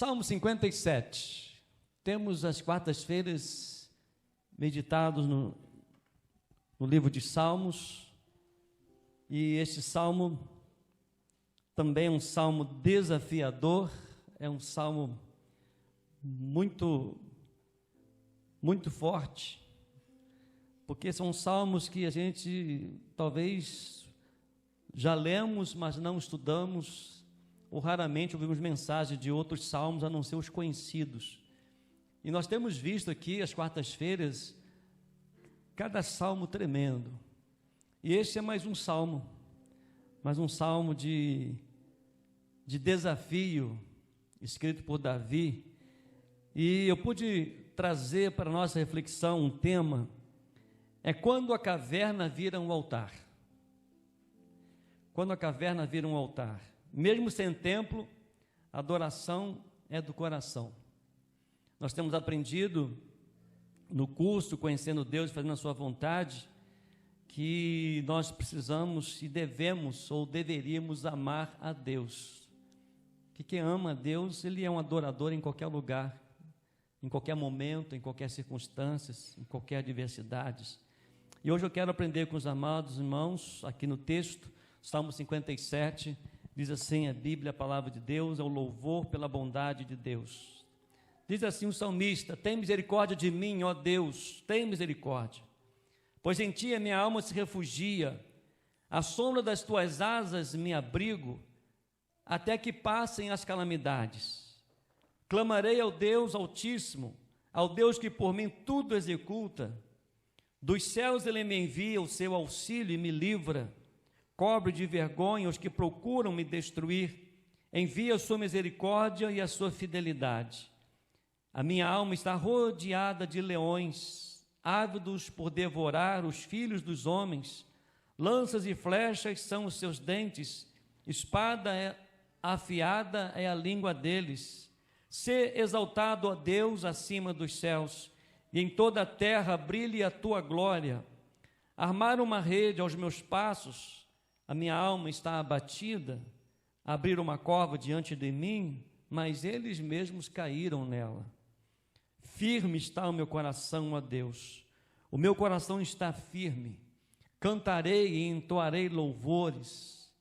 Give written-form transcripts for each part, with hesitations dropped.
Salmo 57. Temos as quartas-feiras meditados no livro de Salmos, e este salmo também é um salmo desafiador, é um salmo muito forte, porque são salmos que a gente talvez já lemos, mas não estudamos, ou raramente ouvimos mensagens de outros salmos, a não ser os conhecidos. E nós temos visto aqui, às quartas-feiras, cada salmo tremendo. E este é mais um salmo de desafio, escrito por Davi. E eu pude trazer para a nossa reflexão um tema, é quando a caverna vira um altar. Quando a caverna vira um altar. Mesmo sem templo, a adoração é do coração. Nós temos aprendido no curso, conhecendo Deus e fazendo a sua vontade, que nós precisamos e devemos ou deveríamos amar a Deus. Que quem ama a Deus, ele é um adorador em qualquer lugar, em qualquer momento, em qualquer circunstância, em qualquer adversidade. E hoje eu quero aprender com os amados irmãos, aqui no texto, Salmo 57, diz assim a Bíblia, a palavra de Deus, é o louvor pela bondade de Deus. Diz assim o salmista: tem misericórdia de mim, ó Deus, tem misericórdia, pois em ti a minha alma se refugia, à sombra das tuas asas me abrigo, até que passem as calamidades. Clamarei ao Deus Altíssimo, ao Deus que por mim tudo executa. Dos céus ele me envia o seu auxílio e me livra. Cobre de vergonha os que procuram me destruir. Envia a sua misericórdia e a sua fidelidade. A minha alma está rodeada de leões, ávidos por devorar os filhos dos homens. Lanças e flechas são os seus dentes, espada afiada é a língua deles. Sê exaltado, ó Deus, acima dos céus, e em toda a terra brilhe a tua glória. Armaram uma rede aos meus passos, a minha alma está abatida. Abriram uma cova diante de mim, mas eles mesmos caíram nela. Firme está o meu coração, ó Deus, o meu coração está firme. Cantarei e entoarei louvores.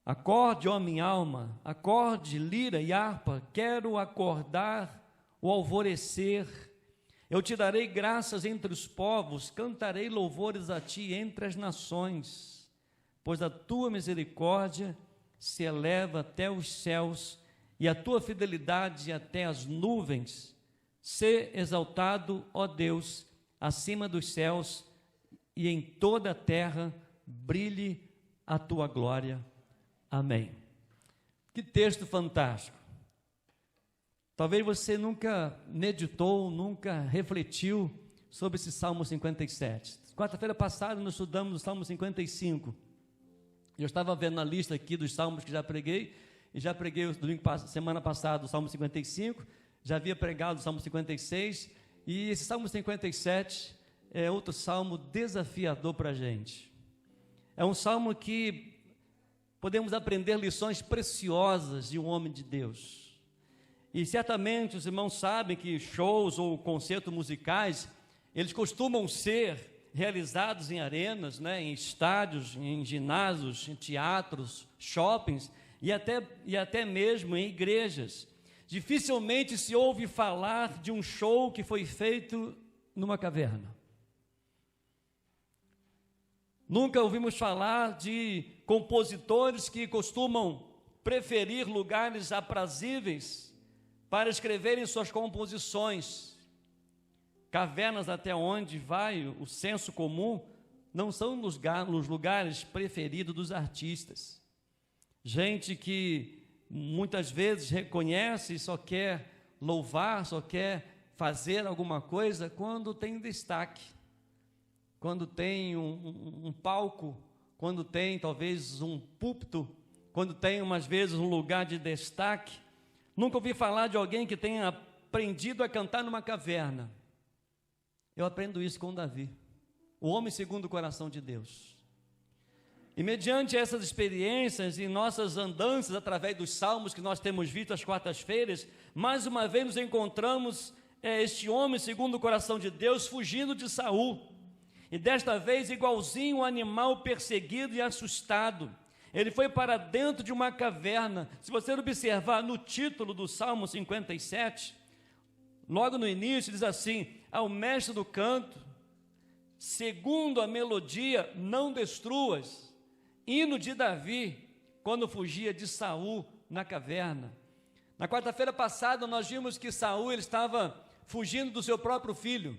Acorde, ó minha alma, acorde, lira e harpa, quero acordar o alvorecer. Eu te darei graças entre os povos, cantarei louvores a ti entre as nações, pois a tua misericórdia se eleva até os céus e a tua fidelidade até as nuvens. Sê exaltado, ó Deus, acima dos céus, e em toda a terra brilhe a tua glória. Amém. Que texto fantástico. Talvez você nunca meditou, nunca refletiu sobre esse Salmo 57. Quarta-feira passada nós estudamos o Salmo 55. Eu estava vendo a lista aqui dos salmos que já preguei, e já preguei semana passada o Salmo 55, já havia pregado o Salmo 56, e esse Salmo 57 é outro salmo desafiador para a gente. É um salmo que podemos aprender lições preciosas de um homem de Deus. E certamente os irmãos sabem que shows ou concertos musicais, eles costumam ser realizados em arenas, em estádios, em ginásios, em teatros, shoppings e até mesmo em igrejas. Dificilmente se ouve falar de um show que foi feito numa caverna. Nunca ouvimos falar de compositores que costumam preferir lugares aprazíveis para escreverem suas composições. Cavernas até onde vai o senso comum não são os lugares preferidos dos artistas. Gente que muitas vezes reconhece e só quer louvar, só quer fazer alguma coisa quando tem destaque, quando tem um palco, quando tem talvez um púlpito, quando tem umas vezes um lugar de destaque. Nunca ouvi falar de alguém que tenha aprendido a cantar numa caverna. Eu aprendo isso com Davi, o homem segundo o coração de Deus. E mediante essas experiências e nossas andanças através dos salmos que nós temos visto às quartas-feiras, mais uma vez nos encontramos este homem segundo o coração de Deus fugindo de Saul. E desta vez igualzinho um animal perseguido e assustado. Ele foi para dentro de uma caverna. Se você observar no título do Salmo 57, logo no início diz assim: ao mestre do canto, segundo a melodia, não destruas. Hino de Davi, quando fugia de Saul na caverna. Na quarta-feira passada nós vimos que Saul ele estava fugindo do seu próprio filho,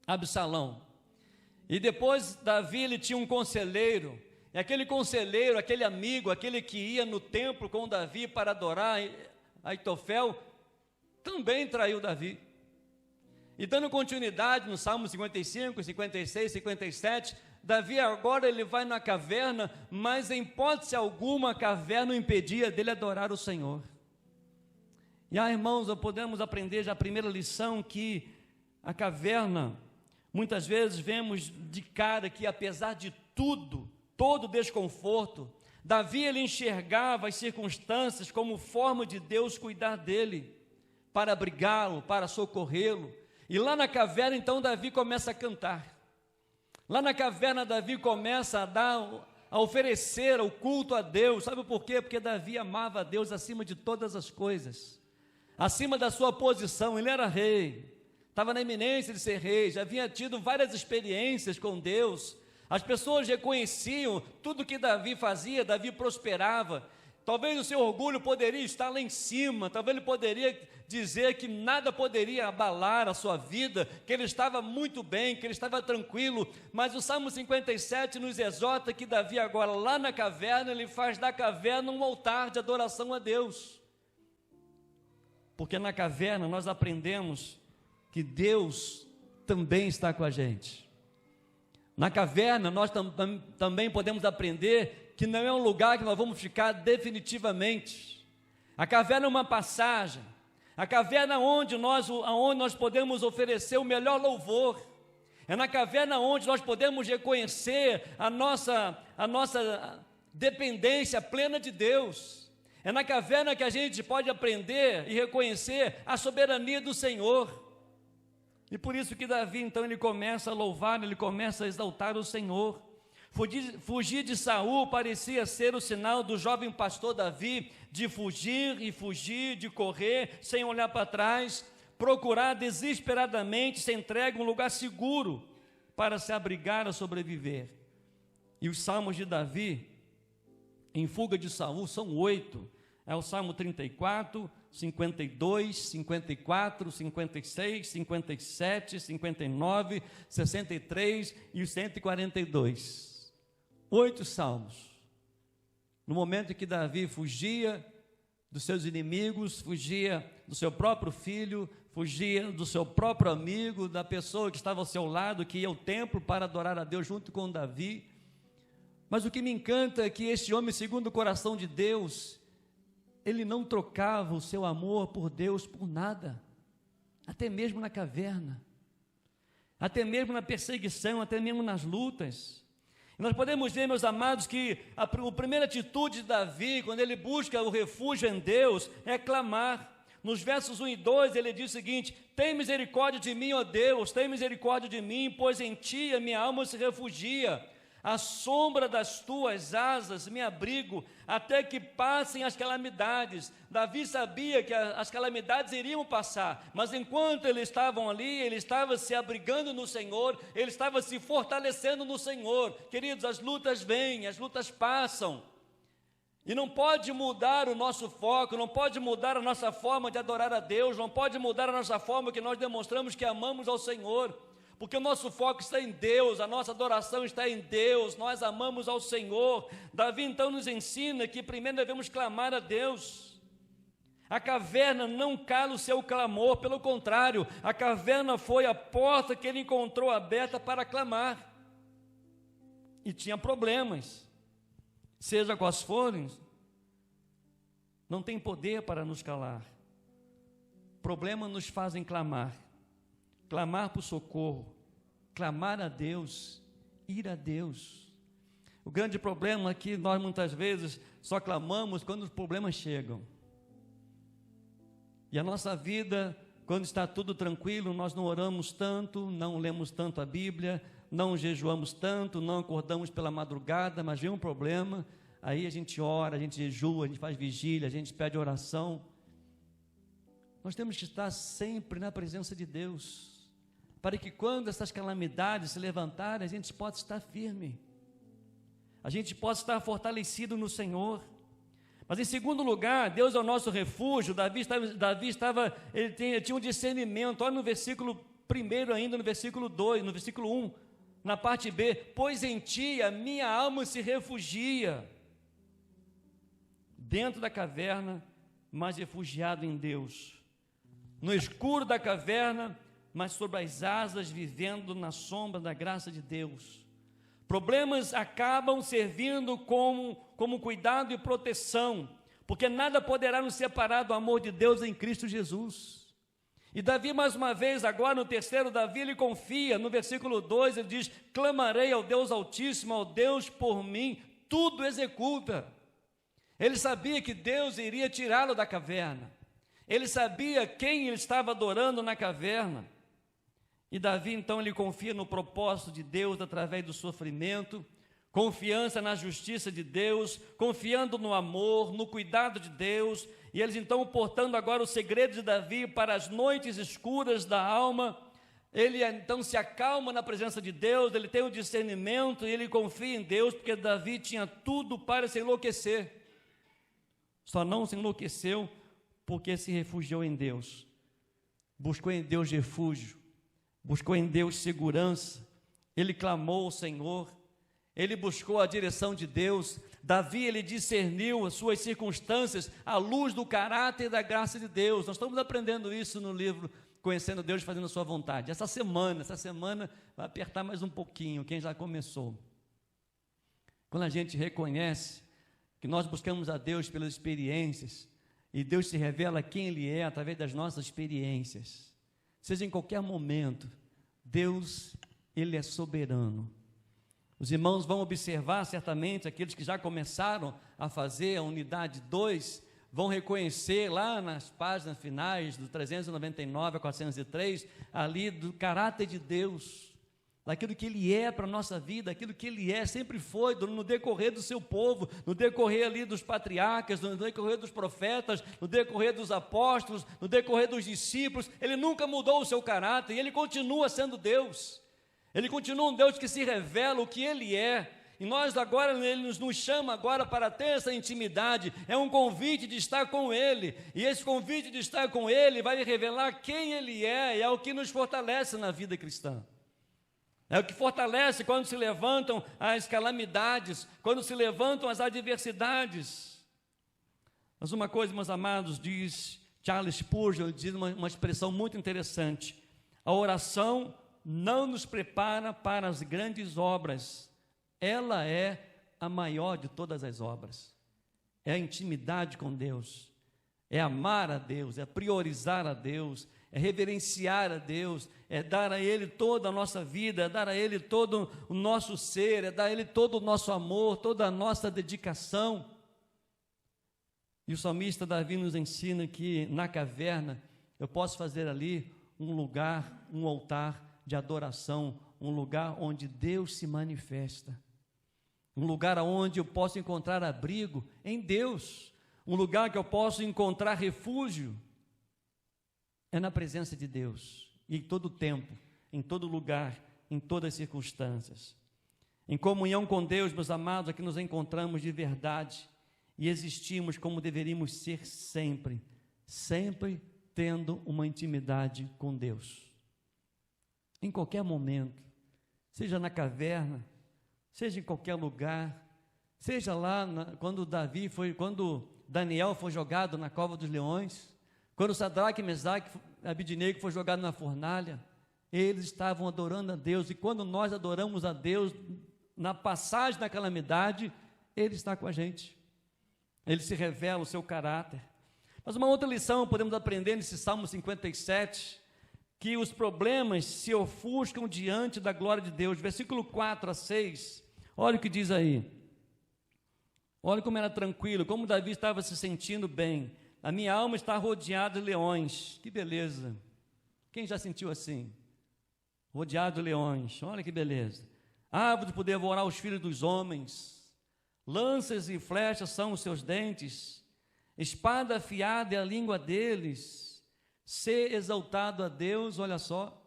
Absalão. E depois Davi ele tinha um conselheiro, e aquele conselheiro, aquele amigo, aquele que ia no templo com Davi para adorar Aitofel, também traiu Davi. E dando continuidade no Salmo 55, 56, 57, Davi agora ele vai na caverna, mas em hipótese alguma a caverna o impedia dele adorar o Senhor. E irmãos, podemos aprender já a primeira lição que a caverna, muitas vezes vemos de cara que apesar de tudo, todo desconforto, Davi ele enxergava as circunstâncias como forma de Deus cuidar dele, para abrigá-lo, para socorrê-lo. E lá na caverna então Davi começa a cantar. Lá na caverna Davi começa a oferecer o culto a Deus. Sabe por quê? Porque Davi amava a Deus acima de todas as coisas, acima da sua posição. Ele era rei, estava na iminência de ser rei, já havia tido várias experiências com Deus. As pessoas reconheciam tudo que Davi fazia, Davi prosperava. Talvez o seu orgulho poderia estar lá em cima, talvez ele poderia dizer que nada poderia abalar a sua vida, que ele estava muito bem, que ele estava tranquilo, mas o Salmo 57 nos exorta que Davi agora lá na caverna, ele faz da caverna um altar de adoração a Deus, porque na caverna nós aprendemos que Deus também está com a gente. Na caverna nós também podemos aprender que não é um lugar que nós vamos ficar definitivamente. A caverna é uma passagem. A caverna onde nós podemos oferecer o melhor louvor. É na caverna onde nós podemos reconhecer a nossa dependência plena de Deus. É na caverna que a gente pode aprender e reconhecer a soberania do Senhor. E por isso que Davi, então, ele começa a louvar, ele começa a exaltar o Senhor. Fugir de Saul parecia ser o sinal do jovem pastor Davi, de fugir e fugir, de correr, sem olhar para trás, procurar desesperadamente se entregar um lugar seguro para se abrigar a sobreviver. E os salmos de Davi, em fuga de Saul, são 8. É o Salmo 34, 52, 54, 56, 57, 59, 63 e o 142. 8 salmos. No momento em que Davi fugia dos seus inimigos, fugia do seu próprio filho, fugia do seu próprio amigo, da pessoa que estava ao seu lado, que ia ao templo para adorar a Deus junto com Davi. Mas o que me encanta é que este homem, segundo o coração de Deus, ele não trocava o seu amor por Deus por nada, até mesmo na caverna, até mesmo na perseguição, até mesmo nas lutas. E nós podemos ver, meus amados, que a primeira atitude de Davi, quando ele busca o refúgio em Deus, é clamar. Nos versos 1 e 2, ele diz o seguinte: tem misericórdia de mim, ó Deus, tem misericórdia de mim, pois em ti a minha alma se refugia. À sombra das tuas asas me abrigo, até que passem as calamidades. Davi sabia que as calamidades iriam passar, mas enquanto eles estavam ali, ele estava se abrigando no Senhor, ele estava se fortalecendo no Senhor. Queridos, as lutas vêm, as lutas passam, e não pode mudar o nosso foco, não pode mudar a nossa forma de adorar a Deus, não pode mudar a nossa forma que nós demonstramos que amamos ao Senhor, porque o nosso foco está em Deus, a nossa adoração está em Deus, nós amamos ao Senhor. Davi então nos ensina que primeiro devemos clamar a Deus. A caverna não cala o seu clamor, pelo contrário, a caverna foi a porta que ele encontrou aberta para clamar. E tinha problemas, seja quais forem, não tem poder para nos calar. Problemas nos fazem clamar por socorro, clamar a Deus, ir a Deus. O grande problema é que nós muitas vezes só clamamos quando os problemas chegam. E a nossa vida, quando está tudo tranquilo, nós não oramos tanto, não lemos tanto a Bíblia, não jejuamos tanto, não acordamos pela madrugada, mas vem um problema, aí a gente ora, a gente jejua, a gente faz vigília, a gente pede oração. Nós temos que estar sempre na presença de Deus, para que quando essas calamidades se levantarem, a gente possa estar firme, a gente possa estar fortalecido no Senhor. Mas em segundo lugar, Deus é o nosso refúgio. Davi tinha um discernimento. Olha no versículo 1 ainda, no versículo 2, no versículo 1, na parte B, pois em ti a minha alma se refugia, dentro da caverna, mas refugiado em Deus, no escuro da caverna, mas sob as asas, vivendo na sombra da graça de Deus. Problemas acabam servindo como cuidado e proteção, porque nada poderá nos separar do amor de Deus em Cristo Jesus. E Davi, mais uma vez, agora no terceiro, Davi, ele confia, no versículo 2, ele diz, clamarei ao Deus Altíssimo, ao Deus por mim, tudo executa. Ele sabia que Deus iria tirá-lo da caverna, ele sabia quem ele estava adorando na caverna. E Davi, então, ele confia no propósito de Deus através do sofrimento, confiança na justiça de Deus, confiando no amor, no cuidado de Deus, e eles então portando agora o segredo de Davi para as noites escuras da alma. Ele então se acalma na presença de Deus, ele tem o discernimento e ele confia em Deus, porque Davi tinha tudo para se enlouquecer, só não se enlouqueceu porque se refugiou em Deus, buscou em Deus refúgio, buscou em Deus segurança, ele clamou ao Senhor, ele buscou a direção de Deus. Davi, ele discerniu as suas circunstâncias à luz do caráter e da graça de Deus. Nós estamos aprendendo isso no livro Conhecendo Deus e Fazendo a Sua Vontade. Essa semana vai apertar mais um pouquinho, quem já começou. Quando a gente reconhece que nós buscamos a Deus pelas experiências, e Deus se revela quem Ele é através das nossas experiências, seja em qualquer momento, Deus, Ele é soberano. Os irmãos vão observar, certamente, aqueles que já começaram a fazer a unidade 2, vão reconhecer lá nas páginas finais, do 399 a 403, ali do caráter de Deus, daquilo que Ele é para a nossa vida, aquilo que Ele é, sempre foi, no decorrer do seu povo, no decorrer ali dos patriarcas, no decorrer dos profetas, no decorrer dos apóstolos, no decorrer dos discípulos. Ele nunca mudou o seu caráter, e Ele continua sendo Deus. Ele continua um Deus que se revela o que Ele é, e nós agora, Ele nos chama agora para ter essa intimidade, é um convite de estar com Ele, e esse convite de estar com Ele vai revelar quem Ele é, e é o que nos fortalece na vida cristã, é o que fortalece quando se levantam as calamidades, quando se levantam as adversidades. Mas uma coisa, meus amados, diz Charles Spurgeon, ele diz uma expressão muito interessante: a oração não nos prepara para as grandes obras, ela é a maior de todas as obras. É a intimidade com Deus, é amar a Deus, é priorizar a Deus, é reverenciar a Deus, é dar a Ele toda a nossa vida, é dar a Ele todo o nosso ser, é dar a Ele todo o nosso amor, toda a nossa dedicação. E o salmista Davi nos ensina que na caverna eu posso fazer ali um lugar, um altar de adoração, um lugar onde Deus se manifesta, um lugar onde eu posso encontrar abrigo em Deus, um lugar que eu posso encontrar refúgio, é na presença de Deus, e em todo tempo, em todo lugar, em todas as circunstâncias. Em comunhão com Deus, meus amados, aqui nos encontramos de verdade, e existimos como deveríamos ser sempre, sempre tendo uma intimidade com Deus. Em qualquer momento, seja na caverna, seja em qualquer lugar, seja lá quando Daniel foi jogado na cova dos leões, quando Sadraque, Mesaque e Abidnego foi jogado na fornalha, eles estavam adorando a Deus, e quando nós adoramos a Deus, na passagem da calamidade, Ele está com a gente, Ele se revela o seu caráter. Mas uma outra lição podemos aprender nesse Salmo 57, que os problemas se ofuscam diante da glória de Deus. Versículo 4 a 6, Olha o que diz aí. Olha como era tranquilo, como Davi estava se sentindo bem. A minha alma está rodeada de leões. Que beleza. Quem já sentiu assim? Rodeado de leões. Olha que beleza. Árvore de poder devorar os filhos dos homens. Lanças e flechas são os seus dentes. Espada afiada é a língua deles. Ser exaltado a Deus, olha só.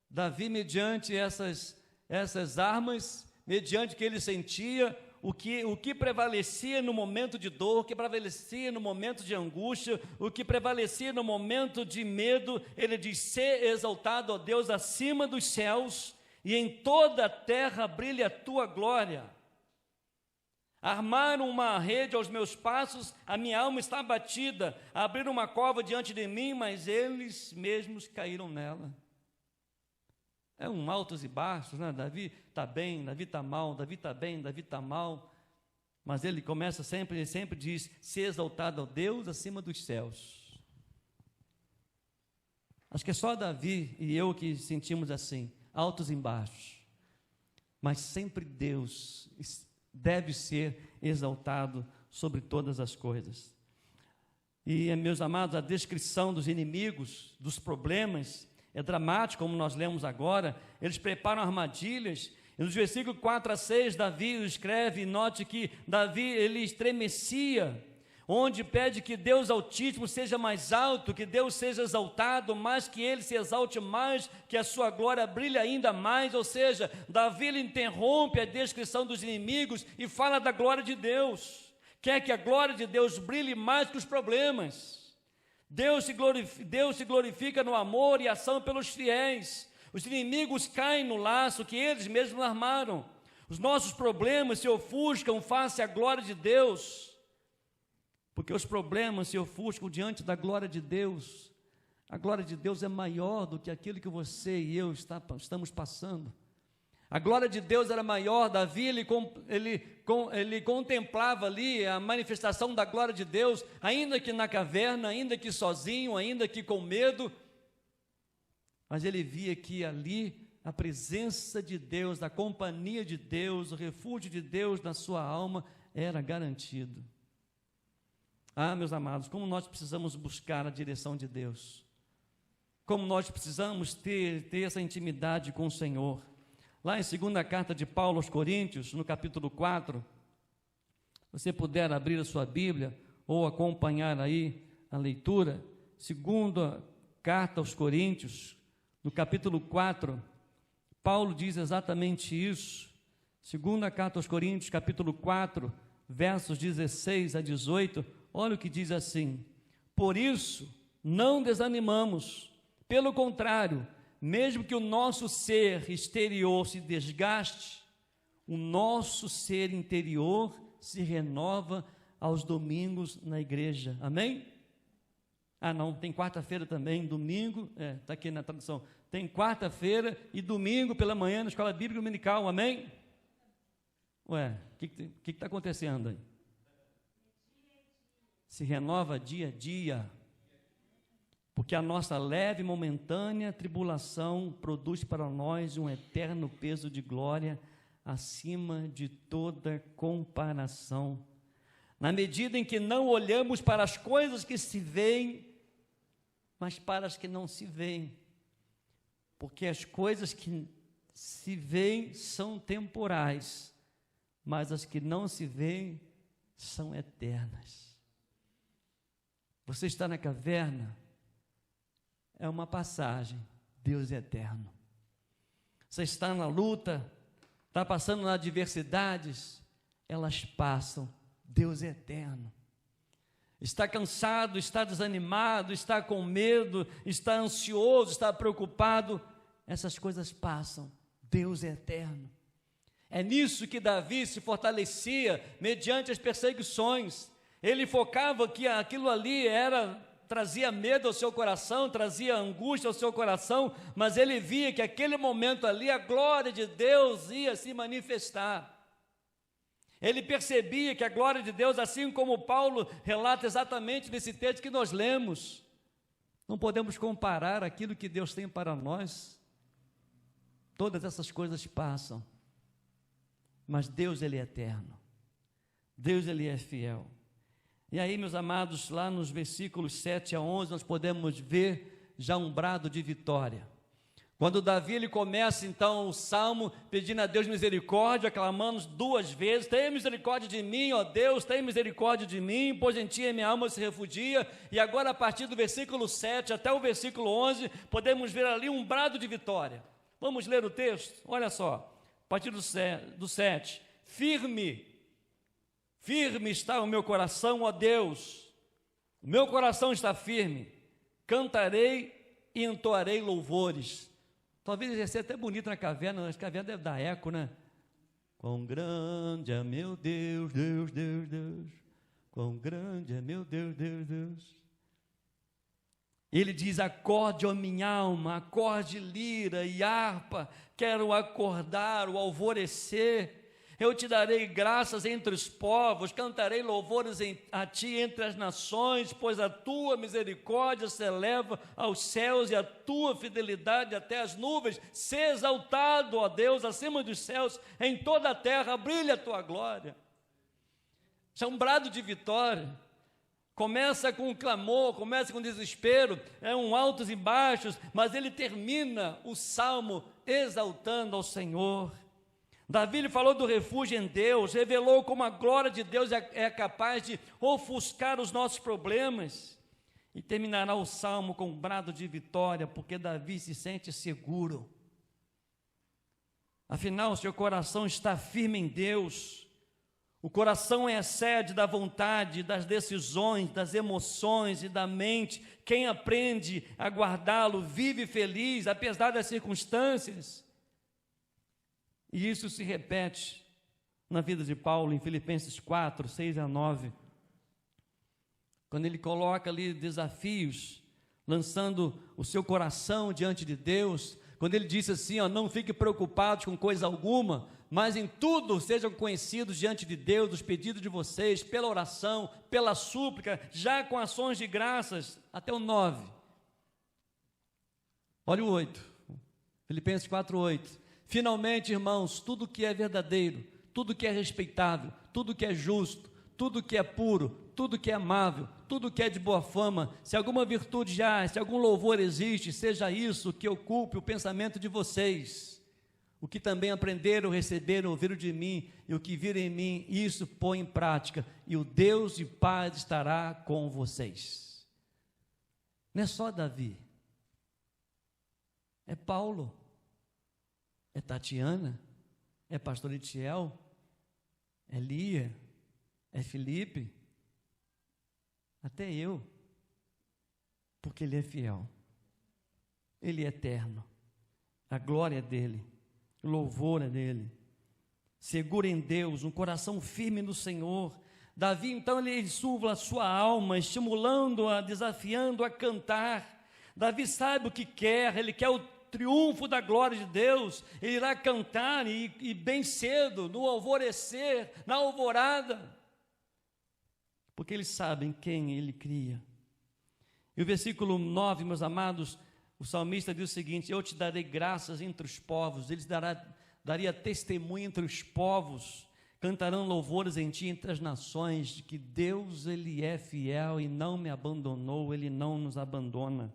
Davi, mediante essas armas, mediante o que ele sentia, o que prevalecia no momento de dor, o que prevalecia no momento de angústia, o que prevalecia no momento de medo, ele diz: ser exaltado a Deus acima dos céus, e em toda a terra brilha a tua glória. Armaram uma rede aos meus passos, a minha alma está abatida, abriram uma cova diante de mim, mas eles mesmos caíram nela. É um altos e baixos, né? Davi está bem, Davi está mal, Davi está bem, Davi está mal. Mas ele começa sempre, ele sempre diz: ser exaltado ao Deus acima dos céus. Acho que é só Davi e eu que sentimos assim, altos e baixos. Mas sempre Deus deve ser exaltado sobre todas as coisas. E, meus amados, a descrição dos inimigos, dos problemas, é dramático, como nós lemos agora. Eles preparam armadilhas, e nos versículos 4 a 6, Davi escreve, e note que Davi, ele estremecia, onde pede que Deus Altíssimo seja mais alto, que Deus seja exaltado, mas que ele se exalte mais, que a sua glória brilhe ainda mais. Ou seja, Davi, ele interrompe a descrição dos inimigos e fala da glória de Deus, quer que a glória de Deus brilhe mais que os problemas. Deus se glorifica no amor e ação pelos fiéis. Os inimigos caem no laço que eles mesmos armaram. Os nossos problemas se ofuscam face à glória de Deus, porque os problemas se ofuscam diante da glória de Deus. A glória de Deus é maior do que aquilo que você e eu estamos passando. A glória de Deus era maior. Davi, ele contemplava ali a manifestação da glória de Deus, ainda que na caverna, ainda que sozinho, ainda que com medo, mas ele via que ali a presença de Deus, a companhia de Deus, o refúgio de Deus na sua alma era garantido. Ah, meus amados, como nós precisamos buscar a direção de Deus, como nós precisamos ter essa intimidade com o Senhor. Lá em 2ª carta de Paulo aos Coríntios, no capítulo 4, se você puder abrir a sua Bíblia ou acompanhar aí a leitura, 2ª carta aos Coríntios, no capítulo 4, Paulo diz exatamente isso. 2ª carta aos Coríntios, capítulo 4, versos 16 a 18, olha o que diz assim: por isso, não desanimamos, pelo contrário, mesmo que o nosso ser exterior se desgaste, o nosso ser interior se renova aos domingos na igreja. Amém? Ah, não, tem quarta-feira também, domingo, está aqui na tradução. Tem quarta-feira e domingo pela manhã na escola bíblica dominical. Amém? Ué, o que está acontecendo aí? Se renova dia a dia. Porque a nossa leve e momentânea tribulação produz para nós um eterno peso de glória acima de toda comparação. Na medida em que não olhamos para as coisas que se veem, mas para as que não se veem. Porque as coisas que se veem são temporais, mas as que não se veem são eternas. Você está na caverna, é uma passagem, Deus é eterno. Você está na luta, está passando nas adversidades, elas passam, Deus é eterno. Está cansado, está desanimado, está com medo, está ansioso, está preocupado, essas coisas passam, Deus é eterno. É nisso que Davi se fortalecia mediante as perseguições. Ele focava que aquilo ali trazia medo ao seu coração, trazia angústia ao seu coração, mas ele via que aquele momento ali a glória de Deus ia se manifestar. Ele percebia que a glória de Deus, assim como Paulo relata exatamente nesse texto que nós lemos, não podemos comparar aquilo que Deus tem para nós. Todas essas coisas passam, Mas Deus, Ele é eterno. Deus, Ele é fiel. E aí, meus amados, lá nos versículos 7 a 11, nós podemos ver já um brado de vitória. Quando Davi, ele começa então o salmo pedindo a Deus misericórdia, clamando 2 vezes: tenha misericórdia de mim, ó Deus, tenha misericórdia de mim, pois em ti a minha alma se refugia. E agora, a partir do versículo 7 até o versículo 11, podemos ver ali um brado de vitória. Vamos ler o texto? Olha só, a partir do 7: firme está o meu coração, ó Deus, o meu coração está firme, cantarei e entoarei louvores. Talvez ia ser até bonito na caverna, a caverna deve dar eco, né? Quão grande é meu Deus, Deus, Deus, Deus, quão grande é meu Deus, Deus, Deus. Ele diz: acorde, ó minha alma, acorde lira e harpa, quero acordar o alvorecer. Eu te darei graças entre os povos, cantarei louvores a ti entre as nações, pois a tua misericórdia se eleva aos céus e a tua fidelidade até as nuvens. Se exaltado, ó Deus, acima dos céus, em toda a terra brilha a tua glória. Isso é um brado de vitória. Começa com clamor, começa com desespero, é um altos e baixos, mas ele termina o salmo exaltando ao Senhor. Davi, ele falou do refúgio em Deus, revelou como a glória de Deus é capaz de ofuscar os nossos problemas, e terminará o salmo com um brado de vitória, porque Davi se sente seguro. Afinal, seu coração está firme em Deus. O coração é a sede da vontade, das decisões, das emoções e da mente. Quem aprende a guardá-lo vive feliz, apesar das circunstâncias. E isso se repete na vida de Paulo, em Filipenses 4, 6 a 9, quando ele coloca ali desafios, lançando o seu coração diante de Deus, quando ele disse assim, não fique preocupados com coisa alguma, mas em tudo sejam conhecidos diante de Deus os pedidos de vocês, pela oração, pela súplica, já com ações de graças, até o 9. Olha o 8, Filipenses 4, 8. Finalmente, irmãos, tudo que é verdadeiro, tudo que é respeitável, tudo que é justo, tudo que é puro, tudo que é amável, tudo que é de boa fama, se alguma virtude há, se algum louvor existe, seja isso que ocupe o pensamento de vocês. O que também aprenderam, receberam, ouviram de mim, e o que viram em mim, isso põe em prática, e o Deus de paz estará com vocês. Não é só Davi, é Paulo, é Tatiana, é pastor Itiel, é Lia, é Felipe, até eu, porque Ele é fiel, Ele é eterno, a glória é dEle, o louvor é dEle. Segura em Deus, um coração firme no Senhor. Davi, então, ele insufla a sua alma, estimulando-a, desafiando-a a cantar. Davi sabe o que quer, ele quer o triunfo da glória de Deus. Ele irá cantar e bem cedo, no alvorecer, na alvorada, porque eles sabem quem ele cria. E o versículo 9, meus amados, o salmista diz o seguinte: eu te darei graças entre os povos. Ele daria testemunho entre os povos, cantarão louvores em ti entre as nações, de que Deus, Ele é fiel e não me abandonou, Ele não nos abandona.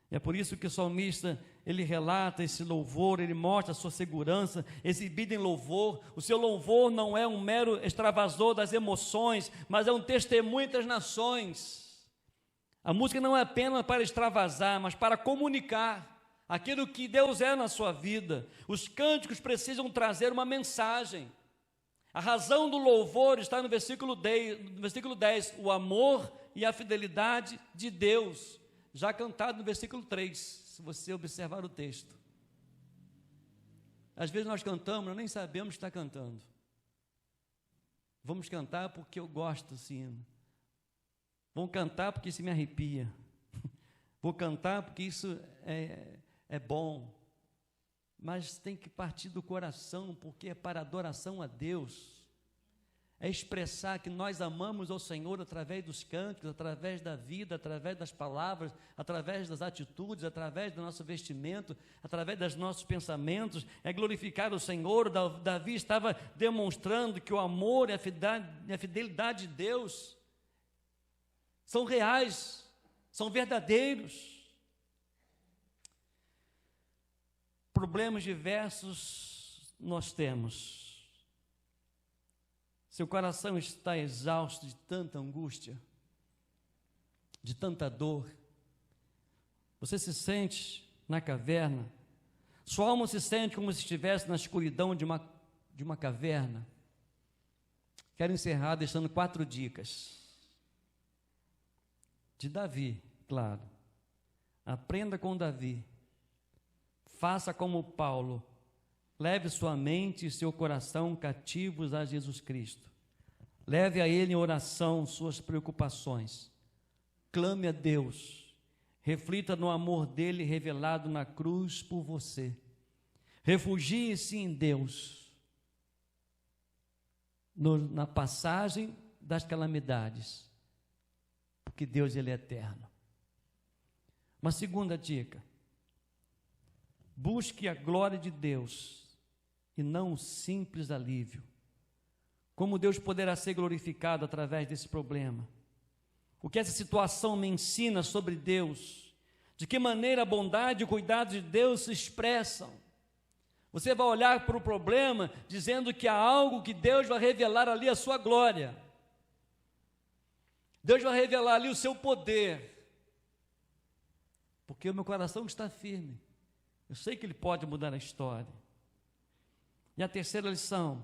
É por isso que o salmista, ele relata esse louvor, ele mostra a sua segurança, exibido em louvor. O seu louvor não é um mero extravasor das emoções, mas é um testemunho entre as nações. A música não é apenas para extravasar, mas para comunicar aquilo que Deus é na sua vida. Os cânticos precisam trazer uma mensagem. A razão do louvor está no versículo 10, o amor e a fidelidade de Deus, já cantado no versículo 3, se você observar o texto. Às vezes nós cantamos, nós nem sabemos que está cantando. Vamos cantar porque eu gosto assim. Vamos cantar porque isso me arrepia. Vou cantar porque isso é bom. Mas tem que partir do coração, porque é para adoração a Deus. é expressar que nós amamos ao Senhor através dos cânticos, através da vida, através das palavras, através das atitudes, através do nosso vestimento, através dos nossos pensamentos, é glorificar o Senhor. Davi estava demonstrando que o amor e a fidelidade de Deus são reais, são verdadeiros. Problemas diversos nós temos. Seu coração está exausto de tanta angústia, de tanta dor. Você se sente na caverna. Sua alma se sente como se estivesse na escuridão de uma caverna. Quero encerrar deixando 4 dicas. De Davi, claro. Aprenda com Davi. Faça como Paulo. Leve sua mente e seu coração cativos a Jesus Cristo. Leve a Ele em oração suas preocupações. Clame a Deus. Reflita no amor dele revelado na cruz por você. Refugie-se em Deus. Na passagem das calamidades. Porque Deus, Ele é eterno. Uma segunda dica. Busque a glória de Deus e não o simples alívio. Como Deus poderá ser glorificado através desse problema? O que essa situação me ensina sobre Deus? De que maneira a bondade e o cuidado de Deus se expressam? Você vai olhar para o problema dizendo que há algo que Deus vai revelar ali a sua glória. Deus vai revelar ali o seu poder. Porque o meu coração está firme. Eu sei que Ele pode mudar a história. E a terceira lição: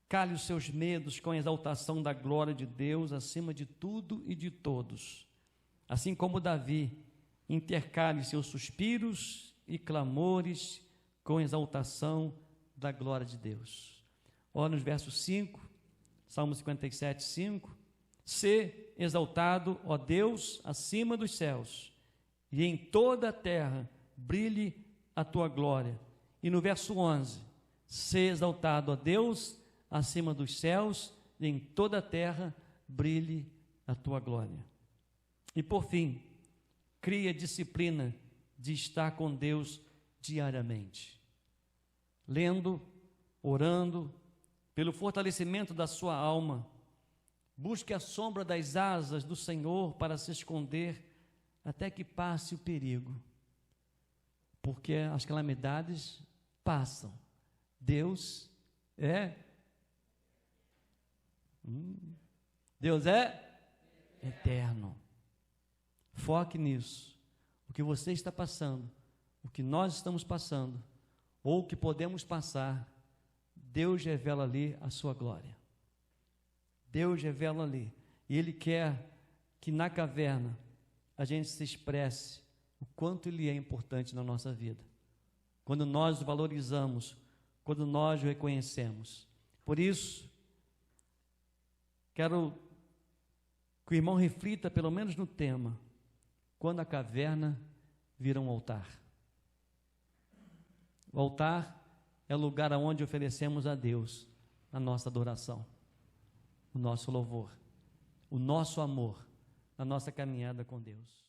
cale os seus medos com a exaltação da glória de Deus acima de tudo e de todos. Assim como Davi, intercale seus suspiros e clamores com a exaltação da glória de Deus. Olha nos versos 5, Salmo 57, 5. Sê exaltado, ó Deus, acima dos céus, e em toda a terra brilhe a tua glória. E no verso 11, sê exaltado a Deus acima dos céus, e em toda a terra brilhe a tua glória. E por fim, crie a disciplina de estar com Deus diariamente, lendo, orando, pelo fortalecimento da sua alma. Busque a sombra das asas do Senhor para se esconder até que passe o perigo, porque as calamidades passam. Deus é Deus é eterno. Foque nisso. O que você está passando, o que nós estamos passando, ou o que podemos passar, Deus revela ali a sua glória. Deus revela ali. E Ele quer que na caverna a gente se expresse o quanto Ele é importante na nossa vida. Quando nós o valorizamos, quando nós o reconhecemos. Por isso, quero que o irmão reflita pelo menos no tema: quando a caverna vira um altar. O altar é o lugar onde oferecemos a Deus a nossa adoração, o nosso louvor, o nosso amor, a nossa caminhada com Deus.